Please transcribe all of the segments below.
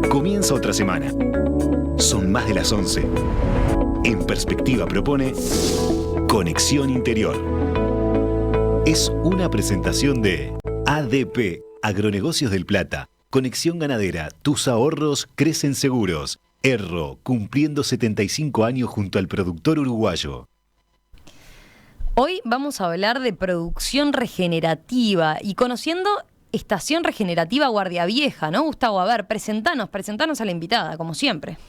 Comienza otra semana. Son más de las 11. En Perspectiva propone Conexión Interior. Es una presentación de ADP, Agronegocios del Plata. Conexión Ganadera, tus ahorros crecen seguros. Erro, cumpliendo 75 años junto al productor uruguayo. Hoy vamos a hablar de producción regenerativa y conociendo Estación Regenerativa Guardia Vieja, ¿no, Gustavo? A ver, presentanos a la invitada, como siempre.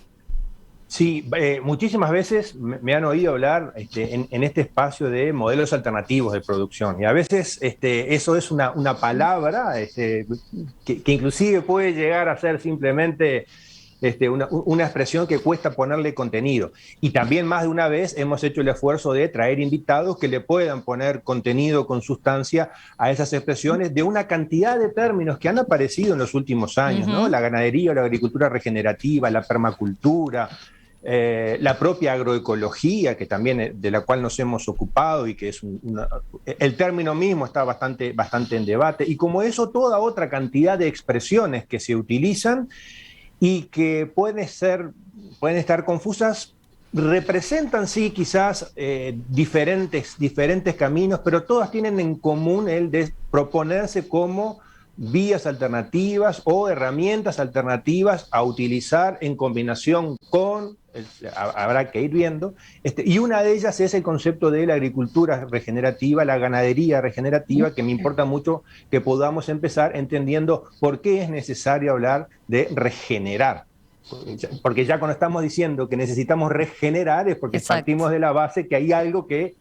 Sí, muchísimas veces me han oído hablar en este espacio de modelos alternativos de producción y a veces eso es una palabra que inclusive puede llegar a ser simplemente una expresión que cuesta ponerle contenido. Y también más de una vez hemos hecho el esfuerzo de traer invitados que le puedan poner contenido con sustancia a esas expresiones de una cantidad de términos que han aparecido en los últimos años, ¿no? La ganadería o la agricultura regenerativa, la permacultura, la propia agroecología, que también de la cual nos hemos ocupado y que es el término mismo está bastante en debate, y como eso toda otra cantidad de expresiones que se utilizan y que pueden estar confusas, representan sí quizás diferentes caminos, pero todas tienen en común el de proponerse como vías alternativas o herramientas alternativas a utilizar en combinación con, habrá que ir viendo, y una de ellas es el concepto de la agricultura regenerativa, la ganadería regenerativa, que me importa mucho que podamos empezar entendiendo por qué es necesario hablar de regenerar. Porque ya cuando estamos diciendo que necesitamos regenerar es porque partimos de la base que hay algo que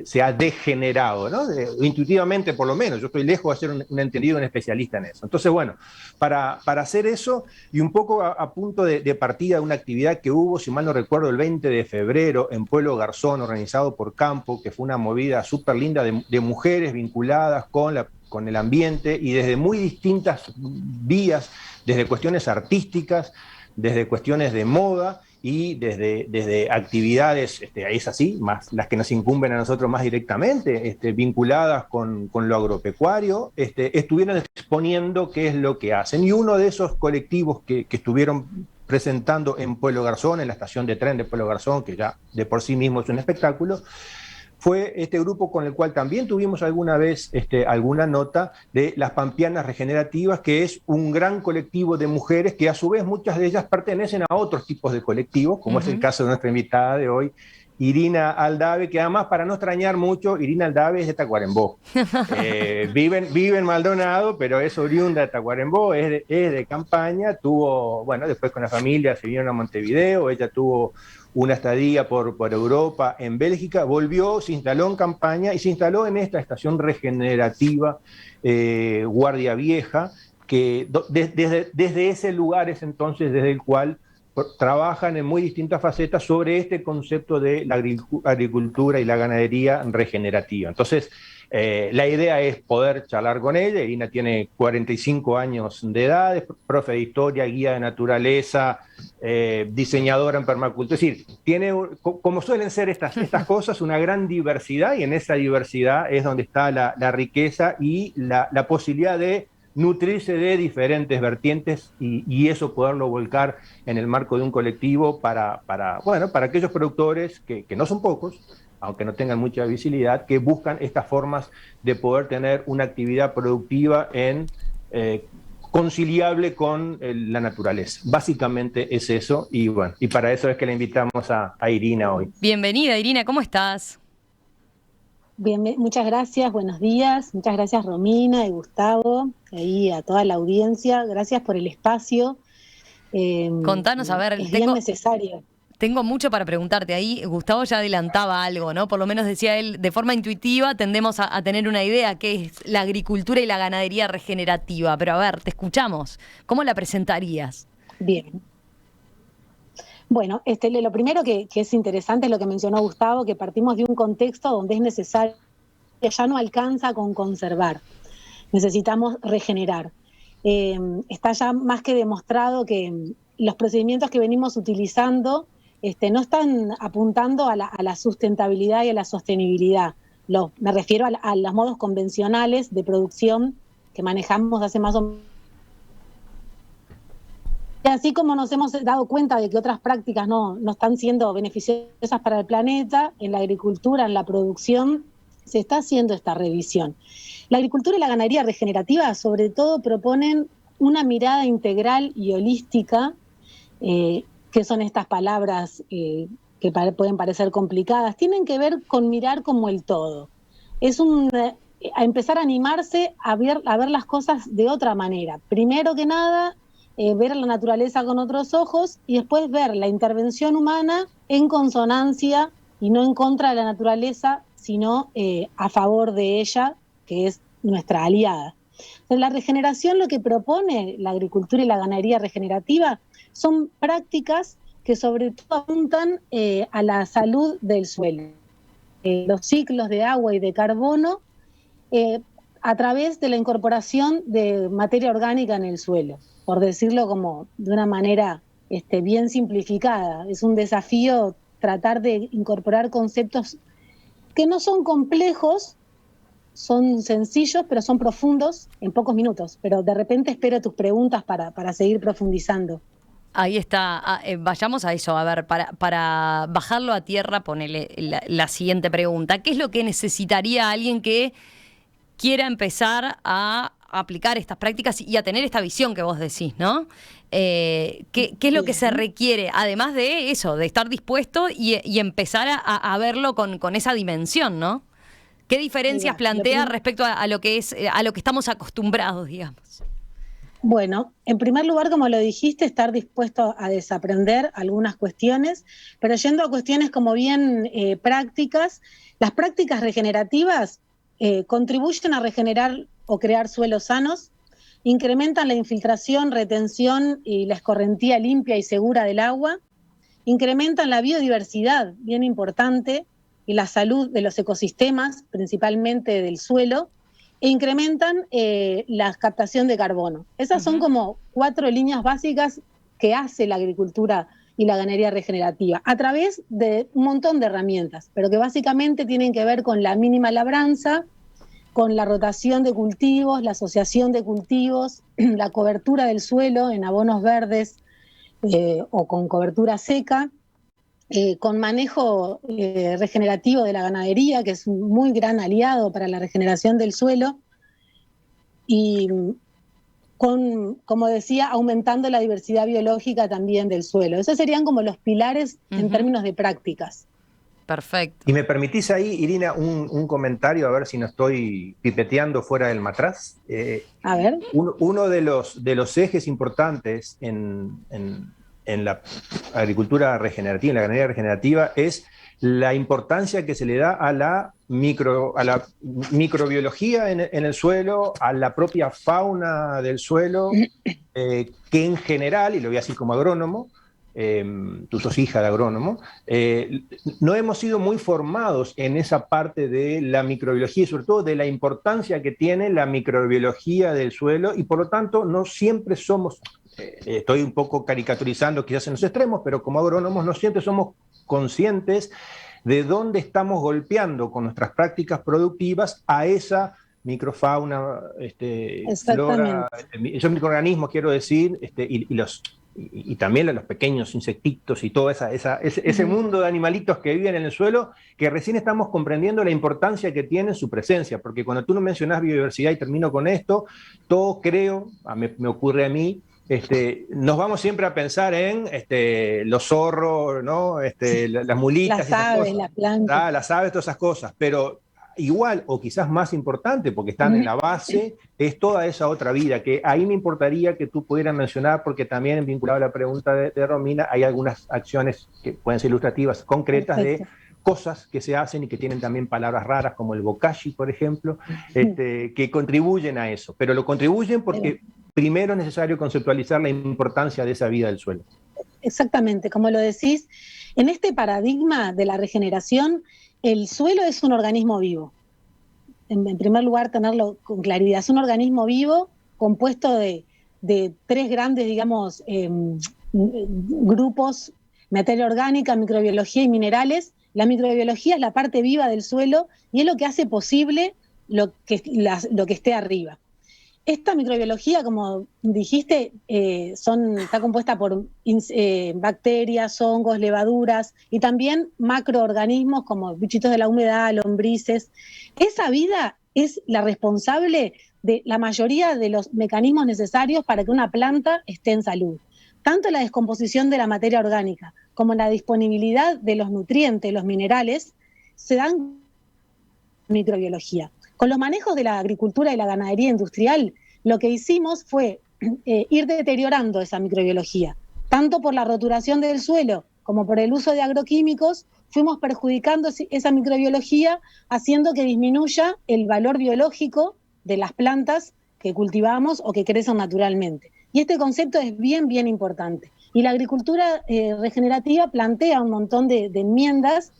se ha degenerado, ¿no? Intuitivamente, por lo menos. Yo estoy lejos de ser un entendido, un especialista en eso. Entonces, bueno, para hacer eso, y un poco a punto de partida de una actividad que hubo, si mal no recuerdo, el 20 de febrero en Pueblo Garzón, organizado por Campo, que fue una movida súper linda de mujeres vinculadas con el ambiente y desde muy distintas vías, desde cuestiones artísticas, desde cuestiones de moda y desde actividades, es así, más las que nos incumben a nosotros más directamente, vinculadas con lo agropecuario, estuvieron exponiendo qué es lo que hacen. Y uno de esos colectivos que estuvieron presentando en Pueblo Garzón, en la estación de tren de Pueblo Garzón, que ya de por sí mismo es un espectáculo, fue este grupo con el cual también tuvimos alguna vez alguna nota de las Pampeanas Regenerativas, que es un gran colectivo de mujeres que a su vez muchas de ellas pertenecen a otros tipos de colectivos, como es el caso de nuestra invitada de hoy, Irina Aldave, que además, para no extrañar mucho, Irina Aldave es de Tacuarembó. Vive en Maldonado, pero es oriunda de Tacuarembó, es de Campaña, después con la familia se vinieron a Montevideo, ella tuvo una estadía por Europa, en Bélgica, volvió, se instaló en Campaña y se instaló en esta estación regenerativa Guardia Vieja, que desde ese lugar es entonces desde el cual trabajan en muy distintas facetas sobre este concepto de la agricultura y la ganadería regenerativa. Entonces, la idea es poder charlar con ella. Irina tiene 45 años de edad, es profe de historia, guía de naturaleza, diseñadora en permacultura. Es decir, tiene, como suelen ser estas cosas, una gran diversidad, y en esa diversidad es donde está la riqueza y la posibilidad de nutrirse de diferentes vertientes y eso poderlo volcar en el marco de un colectivo para aquellos productores que no son pocos, aunque no tengan mucha visibilidad, que buscan estas formas de poder tener una actividad productiva conciliable con la naturaleza. Básicamente es eso, y para eso es que la invitamos a Irina hoy. Bienvenida, Irina, ¿cómo estás? Bien, muchas gracias, buenos días, muchas gracias Romina y Gustavo, y a toda la audiencia, gracias por el espacio. Contanos, a ver, es bien necesario. Tengo mucho para preguntarte ahí. Gustavo ya adelantaba algo, ¿no? Por lo menos decía él, de forma intuitiva tendemos a tener una idea que es la agricultura y la ganadería regenerativa, pero a ver, te escuchamos. ¿Cómo la presentarías? Bien. Bueno, lo primero que es interesante es lo que mencionó Gustavo, que partimos de un contexto donde es necesario, que ya no alcanza con conservar, necesitamos regenerar. Está ya más que demostrado que los procedimientos que venimos utilizando no están apuntando a la sustentabilidad y a la sostenibilidad. Me refiero a los modos convencionales de producción que manejamos hace más o menos Y así como nos hemos dado cuenta de que otras prácticas no están siendo beneficiosas para el planeta, en la agricultura, en la producción, se está haciendo esta revisión. La agricultura y la ganadería regenerativa, sobre todo, proponen una mirada integral y holística, que son estas palabras que pueden parecer complicadas, tienen que ver con mirar como el todo. Es a empezar a animarse a ver las cosas de otra manera. Primero que nada, ver la naturaleza con otros ojos y después ver la intervención humana en consonancia y no en contra de la naturaleza, sino a favor de ella, que es nuestra aliada. Entonces, la regeneración, lo que propone la agricultura y la ganadería regenerativa, son prácticas que sobre todo apuntan a la salud del suelo. Los ciclos de agua y de carbono a través de la incorporación de materia orgánica en el suelo, por decirlo como de una manera bien simplificada. Es un desafío tratar de incorporar conceptos que no son complejos, son sencillos, pero son profundos en pocos minutos. Pero de repente espero tus preguntas para seguir profundizando. Ahí está, vayamos a eso, a ver, para bajarlo a tierra, ponele la siguiente pregunta. ¿Qué es lo que necesitaría alguien que quiera empezar a aplicar estas prácticas y a tener esta visión que vos decís, ¿no? ¿Qué es lo que se requiere, además de eso, de estar dispuesto y empezar a verlo con esa dimensión, ¿no? ¿Qué diferencias plantea respecto a lo que es, a lo que estamos acostumbrados, digamos? Bueno, en primer lugar, como lo dijiste, estar dispuesto a desaprender algunas cuestiones, pero yendo a cuestiones como bien prácticas, las prácticas regenerativas contribuyen a regenerar o crear suelos sanos, incrementan la infiltración, retención y la escorrentía limpia y segura del agua, incrementan la biodiversidad, bien importante, y la salud de los ecosistemas, principalmente del suelo, e incrementan la captación de carbono. Esas son como 4 líneas básicas que hace la agricultura y la ganadería regenerativa, a través de un montón de herramientas, pero que básicamente tienen que ver con la mínima labranza, con la rotación de cultivos, la asociación de cultivos, la cobertura del suelo en abonos verdes o con cobertura seca, con manejo regenerativo de la ganadería, que es un muy gran aliado para la regeneración del suelo, y con, como decía, aumentando la diversidad biológica también del suelo. Esos serían como los pilares en términos de prácticas. Perfecto. ¿Y me permitís ahí, Irina, un comentario, a ver si no estoy pipeteando fuera del matraz? A ver. Uno de los ejes importantes en la agricultura regenerativa, en la ganadería regenerativa, es la importancia que se le da a la microbiología en el suelo, a la propia fauna del suelo, que en general, y lo voy a decir como agrónomo, tú sos hija de agrónomo, no hemos sido muy formados en esa parte de la microbiología y sobre todo de la importancia que tiene la microbiología del suelo, y por lo tanto no siempre somos, estoy un poco caricaturizando quizás en los extremos, pero como agrónomos no siempre somos conscientes de dónde estamos golpeando con nuestras prácticas productivas a esa microfauna, flora, esos microorganismos, quiero decir, y también a los pequeños insectitos y todo ese mundo de animalitos que viven en el suelo, que recién estamos comprendiendo la importancia que tiene su presencia, porque cuando tú no mencionás biodiversidad, y termino con esto, todo creo, me ocurre a mí, nos vamos siempre a pensar en los zorros, ¿no? Las mulitas, las aves, las plantas. Las aves, todas esas cosas, pero igual, o quizás más importante, porque están en la base, es toda esa otra vida, que ahí me importaría que tú pudieras mencionar, porque también vinculado a la pregunta de Romina, hay algunas acciones que pueden ser ilustrativas, concretas, de cosas que se hacen y que tienen también palabras raras, como el bokashi, por ejemplo, que contribuyen a eso, pero lo contribuyen porque primero es necesario conceptualizar la importancia de esa vida del suelo. Exactamente, como lo decís, en este paradigma de la regeneración, el suelo es un organismo vivo. En primer lugar, tenerlo con claridad. Es un organismo vivo compuesto de 3 grandes, digamos, grupos: materia orgánica, microbiología y minerales. La microbiología es la parte viva del suelo y es lo que hace posible lo que esté arriba. esta microbiología, como dijiste, está compuesta por bacterias, hongos, levaduras y también macroorganismos como bichitos de la humedad, lombrices. Esa vida es la responsable de la mayoría de los mecanismos necesarios para que una planta esté en salud. Tanto la descomposición de la materia orgánica como la disponibilidad de los nutrientes, los minerales, se dan en microbiología. Con los manejos de la agricultura y la ganadería industrial, lo que hicimos fue ir deteriorando esa microbiología. Tanto por la roturación del suelo como por el uso de agroquímicos, fuimos perjudicando esa microbiología, haciendo que disminuya el valor biológico de las plantas que cultivamos o que crecen naturalmente. Y este concepto es bien, bien importante. Y la agricultura regenerativa plantea un montón de enmiendas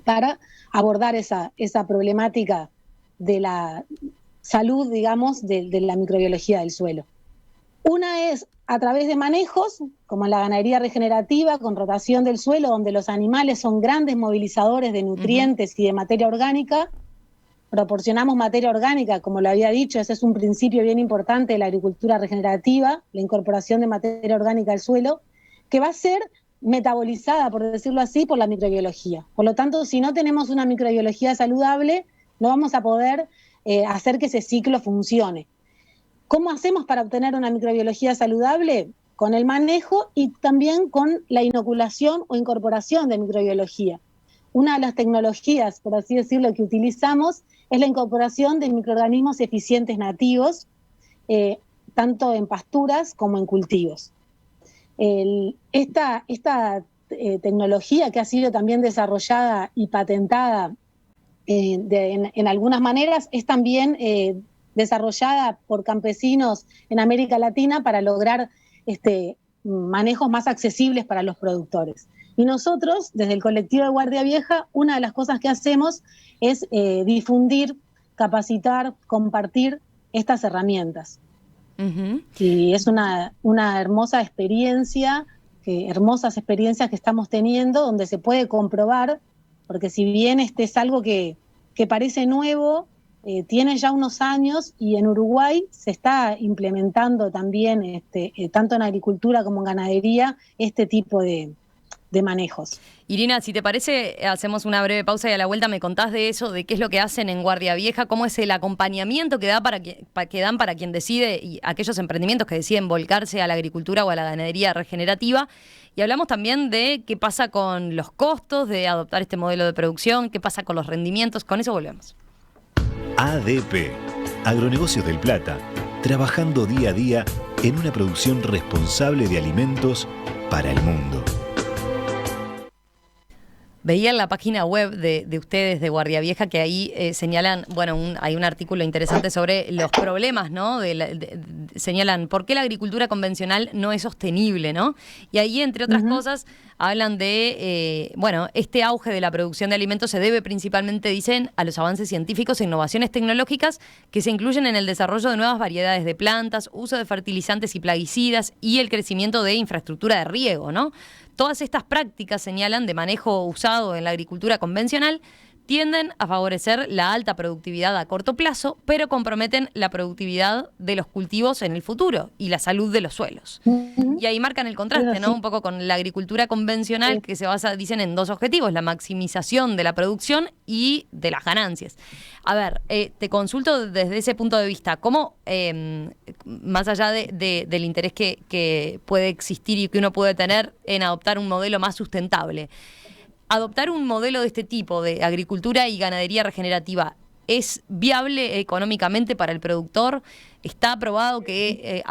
para abordar esa problemática de la salud, digamos, de la microbiología del suelo. Una es a través de manejos, como la ganadería regenerativa, con rotación del suelo, donde los animales son grandes movilizadores de nutrientes y de materia orgánica. Proporcionamos materia orgánica, como lo había dicho, ese es un principio bien importante de la agricultura regenerativa, la incorporación de materia orgánica al suelo, que va a ser metabolizada, por decirlo así, por la microbiología. Por lo tanto, si no tenemos una microbiología saludable, no vamos a poder hacer que ese ciclo funcione. ¿Cómo hacemos para obtener una microbiología saludable? Con el manejo y también con la inoculación o incorporación de microbiología. Una de las tecnologías, por así decirlo, que utilizamos es la incorporación de microorganismos eficientes nativos, tanto en pasturas como en cultivos. Esta tecnología, que ha sido también desarrollada y patentada en algunas maneras, es también desarrollada por campesinos en América Latina para lograr manejos más accesibles para los productores. Y nosotros, desde el colectivo de Guardia Vieja, una de las cosas que hacemos es difundir, capacitar, compartir estas herramientas. Y es una hermosa experiencia, hermosas experiencias que estamos teniendo, donde se puede comprobar, porque si bien es algo que parece nuevo, tiene ya unos años, y en Uruguay se está implementando también, tanto en agricultura como en ganadería, este tipo de manejos. Irina, si te parece, hacemos una breve pausa y a la vuelta me contás de eso, de qué es lo que hacen en Guardia Vieja, cómo es el acompañamiento que dan para quien decide, y aquellos emprendimientos que deciden volcarse a la agricultura o a la ganadería regenerativa. Y hablamos también de qué pasa con los costos de adoptar este modelo de producción, qué pasa con los rendimientos. Con eso volvemos. ADP, Agronegocios del Plata, trabajando día a día en una producción responsable de alimentos para el mundo. Veía en la página web de ustedes, de Guardia Vieja, que ahí señalan, hay un artículo interesante sobre los problemas, ¿no? Señalan por qué la agricultura convencional no es sostenible, ¿no? Y ahí, entre otras cosas, hablan de, este auge de la producción de alimentos se debe principalmente, dicen, a los avances científicos e innovaciones tecnológicas que se incluyen en el desarrollo de nuevas variedades de plantas, uso de fertilizantes y plaguicidas y el crecimiento de infraestructura de riego, ¿no? Todas estas prácticas, señalan, de manejo usado en la agricultura convencional, tienden a favorecer la alta productividad a corto plazo, pero comprometen la productividad de los cultivos en el futuro y la salud de los suelos. Y ahí marcan el contraste, ¿no? Un poco con la agricultura convencional, que se basa, dicen, en dos objetivos: la maximización de la producción y de las ganancias. A ver, te consulto desde ese punto de vista, ¿cómo, más allá del interés que puede existir y que uno puede tener en adoptar un modelo más sustentable, adoptar un modelo de este tipo de agricultura y ganadería regenerativa, ¿es viable económicamente para el productor? ¿Está aprobado que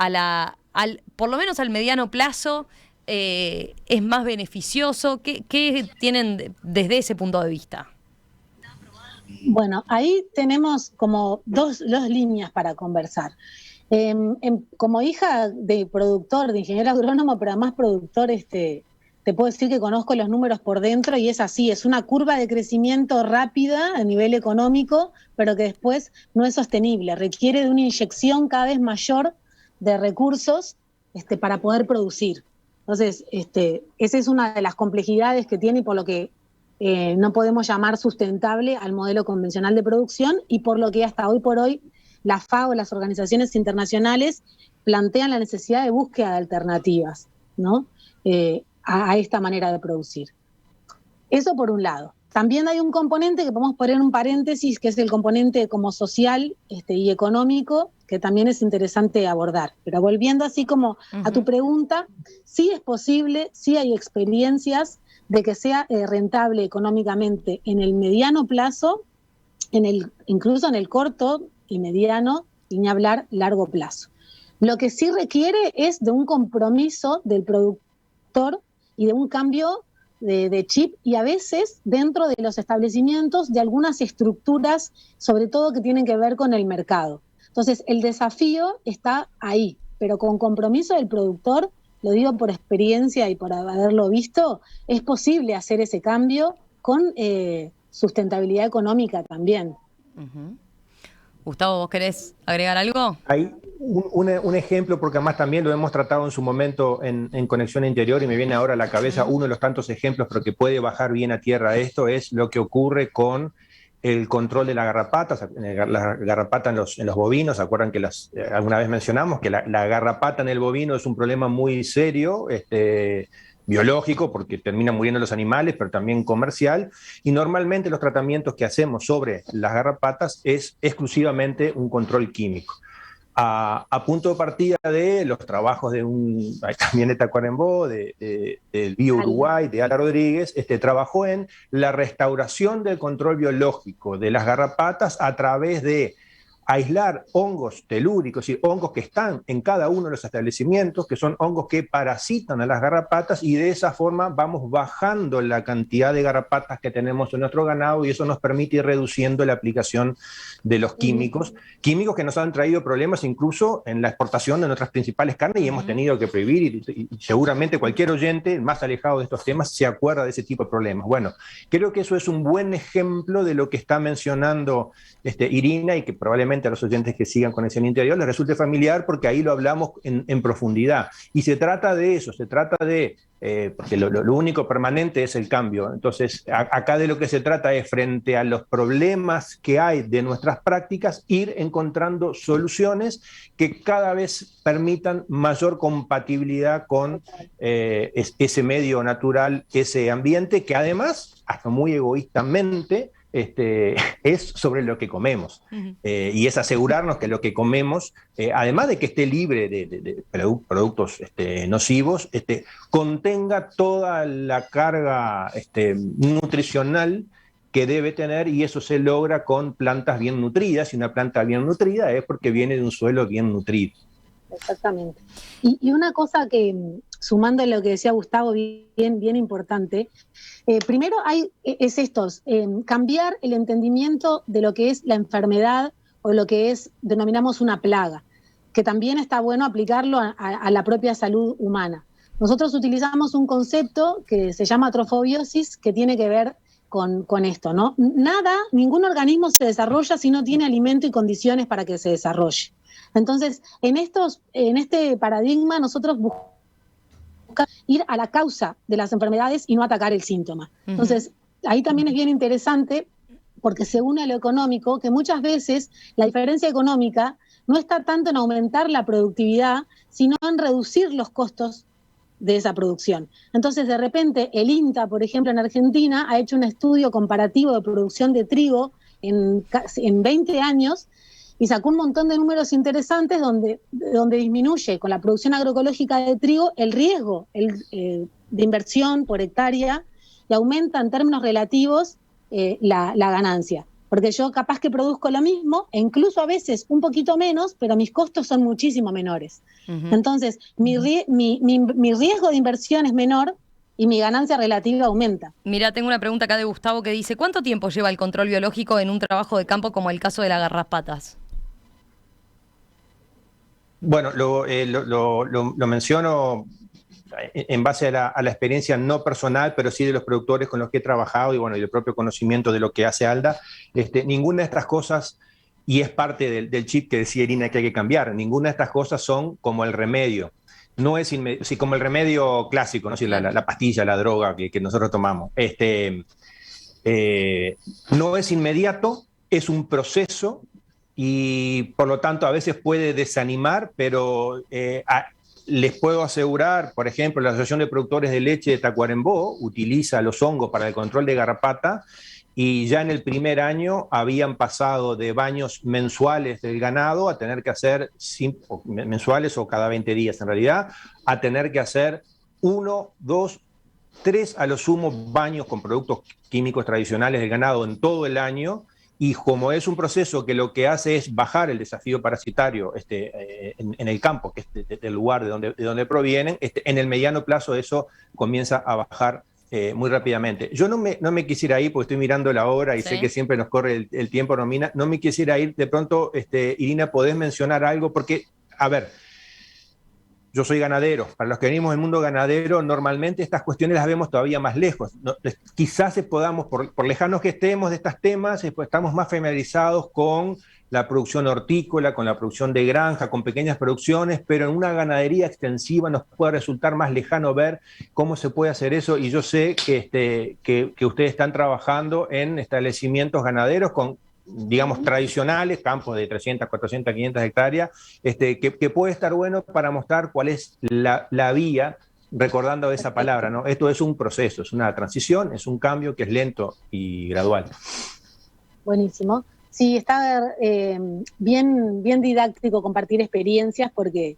por lo menos al mediano plazo es más beneficioso? ¿Qué tienen desde ese punto de vista? Bueno, ahí tenemos como dos líneas para conversar. Como hija de productor, de ingeniero agrónomo, pero además productor, te puedo decir que conozco los números por dentro y es así, es una curva de crecimiento rápida a nivel económico, pero que después no es sostenible, requiere de una inyección cada vez mayor de recursos para poder producir. Entonces, esa es una de las complejidades que tiene y por lo que no podemos llamar sustentable al modelo convencional de producción y por lo que hasta hoy por hoy la FAO, las organizaciones internacionales, plantean la necesidad de búsqueda de alternativas, ¿no? A esta manera de producir. Eso por un lado. También hay un componente que podemos poner un paréntesis, que es el componente como social y económico, que también es interesante abordar. Pero volviendo así como a tu pregunta, sí es posible, sí hay experiencias de que sea rentable económicamente en el mediano plazo, incluso en el corto y mediano, y ni hablar largo plazo. Lo que sí requiere es de un compromiso del productor y de un cambio de chip, y a veces dentro de los establecimientos de algunas estructuras, sobre todo que tienen que ver con el mercado. Entonces el desafío está ahí, pero con compromiso del productor, lo digo por experiencia y por haberlo visto, es posible hacer ese cambio con sustentabilidad económica también. Gustavo, ¿vos querés agregar algo? Hay un ejemplo, porque además también lo hemos tratado en su momento en Conexión Interior, y me viene ahora a la cabeza uno de los tantos ejemplos, pero que puede bajar bien a tierra esto, es lo que ocurre con el control de la garrapata. La garrapata en los bovinos. ¿Se acuerdan que alguna vez mencionamos que la garrapata en el bovino es un problema muy serio, biológico, porque terminan muriendo los animales, pero también comercial, y normalmente los tratamientos que hacemos sobre las garrapatas es exclusivamente un control químico. A punto de partida de los trabajos también de Tacuarembó, del Bio Uruguay, de Ala Rodríguez, trabajó en la restauración del control biológico de las garrapatas a través de aislar hongos telúricos, y hongos que están en cada uno de los establecimientos, que son hongos que parasitan a las garrapatas, y de esa forma vamos bajando la cantidad de garrapatas que tenemos en nuestro ganado, y eso nos permite ir reduciendo la aplicación de los químicos que nos han traído problemas incluso en la exportación de nuestras principales carnes, y hemos tenido que prohibir, y seguramente cualquier oyente más alejado de estos temas se acuerda de ese tipo de problemas. Bueno, creo que eso es un buen ejemplo de lo que está mencionando Irina, y que probablemente a los oyentes que sigan Conexión Interior les resulte familiar, porque ahí lo hablamos en profundidad. Y se trata de eso, se trata de, porque lo único permanente es el cambio. Entonces, acá de lo que se trata es, frente a los problemas que hay de nuestras prácticas, ir encontrando soluciones que cada vez permitan mayor compatibilidad con ese medio natural, ese ambiente, que además, hasta muy egoístamente, es sobre lo que comemos, y es asegurarnos que lo que comemos, además de que esté libre de productos nocivos, contenga toda la carga nutricional que debe tener, y eso se logra con plantas bien nutridas, y una planta bien nutrida es porque viene de un suelo bien nutrido. Exactamente. Y una cosa que, sumando a lo que decía Gustavo, bien importante, primero cambiar el entendimiento de lo que es la enfermedad, o lo que denominamos una plaga, que también está bueno aplicarlo a la propia salud humana. Nosotros utilizamos un concepto que se llama trofobiosis, que tiene que ver con esto, ¿no? Ningún organismo se desarrolla si no tiene alimento y condiciones para que se desarrolle. Entonces, en este paradigma, nosotros buscamos ir a la causa de las enfermedades y no atacar el síntoma. Entonces, ahí también es bien interesante, porque se une a lo económico, que muchas veces la diferencia económica no está tanto en aumentar la productividad, sino en reducir los costos de esa producción. Entonces, de repente, el INTA, por ejemplo, en Argentina, ha hecho un estudio comparativo de producción de trigo en 20 años, y sacó un montón de números interesantes donde disminuye con la producción agroecológica de trigo el riesgo de inversión por hectárea, y aumenta en términos relativos la ganancia. Porque yo capaz que produzco lo mismo, e incluso a veces un poquito menos, pero mis costos son muchísimo menores. Entonces, mi riesgo de inversión es menor, y mi ganancia relativa aumenta. Mira, tengo una pregunta acá de Gustavo que dice: ¿cuánto tiempo lleva el control biológico en un trabajo de campo como el caso de las garrapatas? Bueno, lo menciono en base a la experiencia no personal, pero sí de los productores con los que he trabajado, y bueno, y el propio conocimiento de lo que hace ALDA. Ninguna de estas cosas, y es parte del chip que decía Irina que hay que cambiar, ninguna de estas cosas son como el remedio. No es como el remedio clásico, ¿no? La pastilla, la droga que nosotros tomamos. No es inmediato, es un proceso y por lo tanto a veces puede desanimar, pero les puedo asegurar, por ejemplo, la Asociación de Productores de Leche de Tacuarembó utiliza los hongos para el control de garrapata, y ya en el primer año habían pasado de baños mensuales del ganado a tener que hacer, mensuales o cada 20 días en realidad, a tener que hacer 1, 2, 3 a lo sumo baños con productos químicos tradicionales del ganado en todo el año. Y como es un proceso que lo que hace es bajar el desafío parasitario en el campo, que es del lugar de donde provienen, en el mediano plazo eso comienza a bajar muy rápidamente. Yo no me quisiera ir, porque estoy mirando la hora y sé que siempre nos corre el tiempo, Romina, no me quisiera ir. De pronto, Irina, ¿podés mencionar algo? Porque, a ver, yo soy ganadero. Para los que venimos del mundo ganadero, normalmente estas cuestiones las vemos todavía más lejos. Quizás podamos, por lejanos que estemos de estos temas, estamos más familiarizados con la producción hortícola, con la producción de granja, con pequeñas producciones, pero en una ganadería extensiva nos puede resultar más lejano ver cómo se puede hacer eso. Y yo sé que ustedes están trabajando en establecimientos ganaderos con, digamos, tradicionales, campos de 300, 400, 500 hectáreas, que puede estar bueno para mostrar cuál es la vía, recordando esa palabra, ¿no? Esto es un proceso, es una transición, es un cambio que es lento y gradual. Buenísimo. Sí, está bien didáctico compartir experiencias porque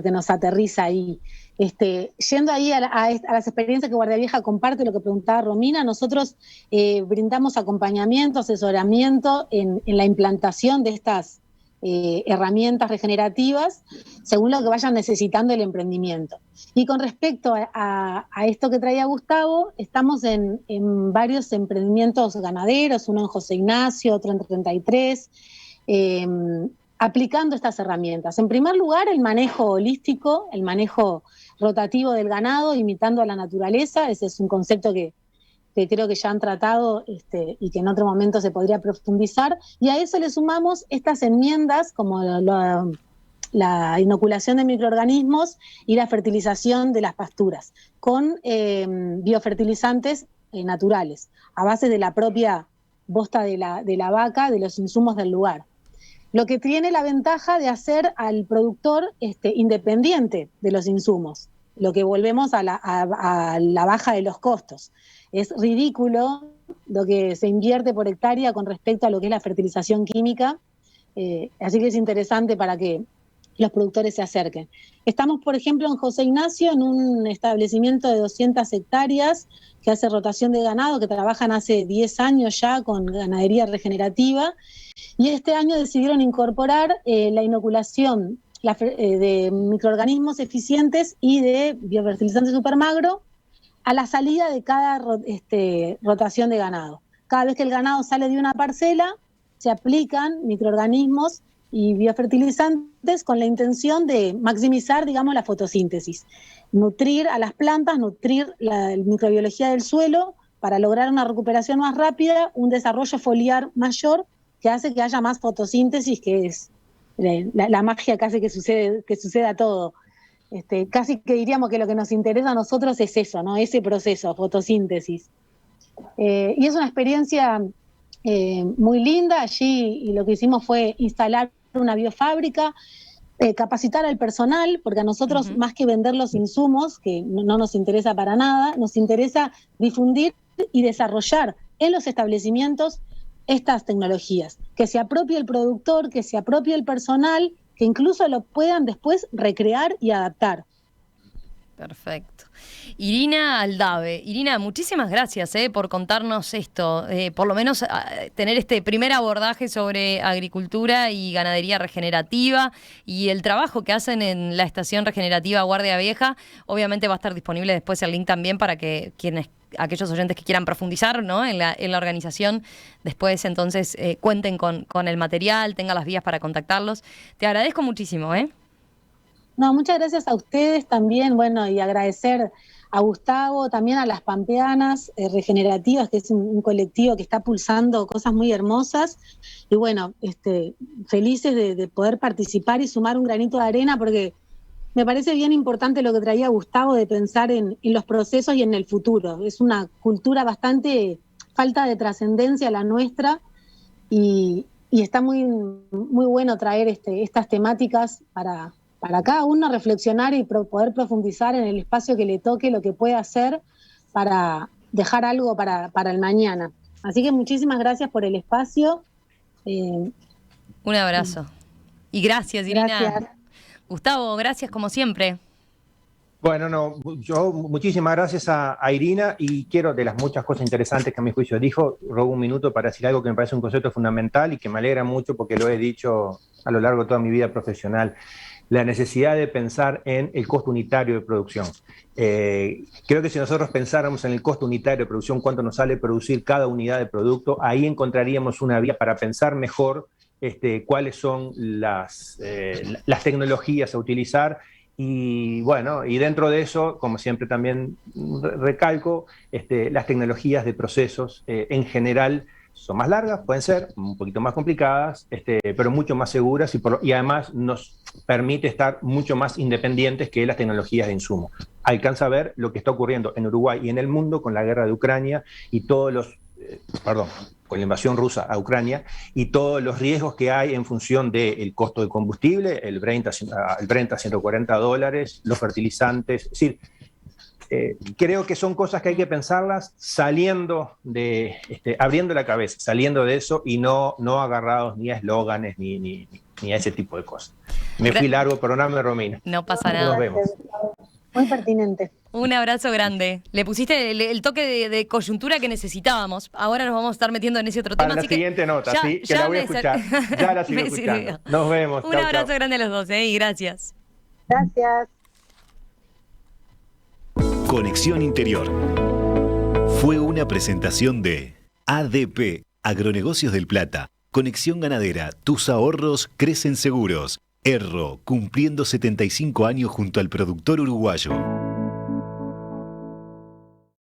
nos aterriza ahí. Yendo ahí a las experiencias que Guardia Vieja comparte, lo que preguntaba Romina, nosotros brindamos acompañamiento, asesoramiento en la implantación de estas herramientas regenerativas según lo que vayan necesitando el emprendimiento. Y con respecto a esto que traía Gustavo, estamos en varios emprendimientos ganaderos, uno en José Ignacio, otro en 33, aplicando estas herramientas. En primer lugar, el manejo holístico, el manejo rotativo del ganado, imitando a la naturaleza. Ese es un concepto que creo que ya han tratado y que en otro momento se podría profundizar. Y a eso le sumamos estas enmiendas, como la inoculación de microorganismos y la fertilización de las pasturas, con biofertilizantes naturales, a base de la propia bosta de la vaca, de los insumos del lugar. Lo que tiene la ventaja de hacer al productor independiente de los insumos, lo que volvemos a la baja de los costos. Es ridículo lo que se invierte por hectárea con respecto a lo que es la fertilización química, así que es interesante para que los productores se acerquen. Estamos, por ejemplo, en José Ignacio, en un establecimiento de 200 hectáreas que hace rotación de ganado, que trabajan hace 10 años ya con ganadería regenerativa, y este año decidieron incorporar la inoculación de microorganismos eficientes y de biofertilizantes supermagro a la salida de cada rotación de ganado. Cada vez que el ganado sale de una parcela, se aplican microorganismos y biofertilizantes con la intención de maximizar, digamos, la fotosíntesis, nutrir a las plantas, nutrir la microbiología del suelo para lograr una recuperación más rápida, un desarrollo foliar mayor que hace que haya más fotosíntesis, que es la magia que hace que suceda todo. Casi que diríamos que lo que nos interesa a nosotros es eso, ¿no? Ese proceso, fotosíntesis. Y es una experiencia muy linda allí, y lo que hicimos fue instalar una biofábrica, capacitar al personal, porque a nosotros, más que vender los insumos, que no nos interesa para nada, nos interesa difundir y desarrollar en los establecimientos estas tecnologías, que se apropie el productor, que se apropie el personal, que incluso lo puedan después recrear y adaptar. Perfecto. Irina Aldave. Irina, muchísimas gracias por contarnos esto, por lo menos tener este primer abordaje sobre agricultura y ganadería regenerativa y el trabajo que hacen en la estación regenerativa Guardia Vieja. Obviamente va a estar disponible después el link también para que aquellos oyentes que quieran profundizar, ¿no?, en la organización, después entonces cuenten con el material, tengan las vías para contactarlos. Te agradezco muchísimo, No, muchas gracias a ustedes también, bueno, y agradecer a Gustavo, también a las Pampeanas Regenerativas, que es un colectivo que está pulsando cosas muy hermosas, y bueno, felices de poder participar y sumar un granito de arena, porque me parece bien importante lo que traía Gustavo de pensar en los procesos y en el futuro. Es una cultura bastante falta de trascendencia la nuestra, y y está muy, muy bueno traer estas temáticas para cada uno reflexionar y poder profundizar en el espacio que le toque, lo que puede hacer para dejar algo para el mañana. Así que muchísimas gracias por el espacio. Un abrazo. Y gracias, Irina. Gracias. Gustavo, gracias como siempre. Bueno, no, yo muchísimas gracias a Irina, y quiero, de las muchas cosas interesantes que a mi juicio dijo, robo un minuto para decir algo que me parece un concepto fundamental y que me alegra mucho porque lo he dicho a lo largo de toda mi vida profesional: la necesidad de pensar en el costo unitario de producción. Creo que si nosotros pensáramos en el costo unitario de producción, cuánto nos sale producir cada unidad de producto, ahí encontraríamos una vía para pensar mejor cuáles son las tecnologías a utilizar. Y bueno, y dentro de eso, como siempre también recalco, las tecnologías de procesos en general son más largas, pueden ser un poquito más complicadas, pero mucho más seguras, y además nos permite estar mucho más independientes que las tecnologías de insumo. Alcanza a ver lo que está ocurriendo en Uruguay y en el mundo con la guerra de Ucrania y todos los, con la invasión rusa a Ucrania, y todos los riesgos que hay en función del costo del combustible, el Brent a $140, los fertilizantes. Es decir, creo que son cosas que hay que pensarlas saliendo abriendo la cabeza, saliendo de eso, y no agarrados ni a eslóganes ni a ese tipo de cosas. Me fui largo, perdóname, Romina. No pasa nada. Nos vemos. Muy pertinente. Un abrazo grande. Le pusiste el toque de coyuntura que necesitábamos. Ahora nos vamos a estar metiendo en ese otro tema. Para la siguiente nota, sí, que la voy a escuchar. Ya la sigo escuchando. Nos vemos. Un abrazo grande a los dos, y gracias. Gracias. Conexión Interior fue una presentación de ADP, Agronegocios del Plata, Conexión Ganadera, tus ahorros crecen seguros. Erro, cumpliendo 75 años junto al productor uruguayo.